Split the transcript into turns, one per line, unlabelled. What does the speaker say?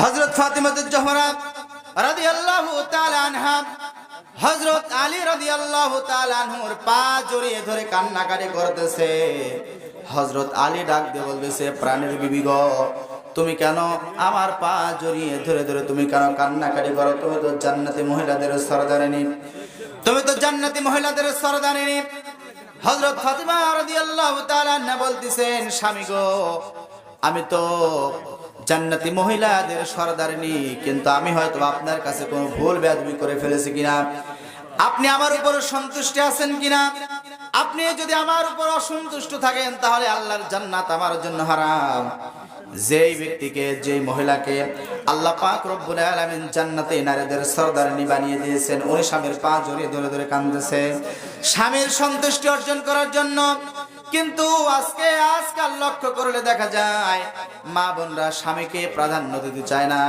হযরত ফাতিমাতুজ জোহরা রাদিয়াল্লাহু তাআলা আনহা হযরত আলী রাদিয়াল্লাহু তাআলা আনহুর পা জড়িয়ে ধরে কান্নাকাটি করতেছে। হযরত আলী ডাক দিয়ে বলতেছে, প্রাণের বিবি গো, তুমি কেন আমার পা জড়িয়ে ধরে ধরে তুমি কেন কান্নাকাটি করো? তুমি তো জান্নাতি মহিলাদের সরদারিনী, তুমি তো জান্নাতি মহিলাদের সরদারিনী। হযরত ফাতিমা রাদিয়াল্লাহু তাআলা আনহা বলতেছেন, স্বামী গো, আমি তো জান্নাতি মহিলাদের সরদারিনী, কিন্তু আমি হয়তো আপনার কাছে কোনো ভুল বেয়াদবি করে ফেলেছি কিনা, আপনি আমার উপর সন্তুষ্ট আছেন কিনা। আপনি যদি আমার উপর অসন্তুষ্ট থাকেন তাহলে আল্লাহর জান্নাত আমার জন্য হারাম। যেই ব্যক্তিকে, যেই মহিলাকে আল্লাহ পাক রব্বুল আলামিন জান্নাতে নারীদের সরদারিনী বানিয়ে দিয়েছেন, ওই স্বামীর পা জড়িয়ে ধরে ধরে কাঁদতেছে স্বামীর সন্তুষ্টি অর্জন করার জন্য। কিন্তু আজকাল লক্ষ্য করলে দেখা যায় মা বোনরা স্বামীকে প্রাধান্য দিতে চায় না,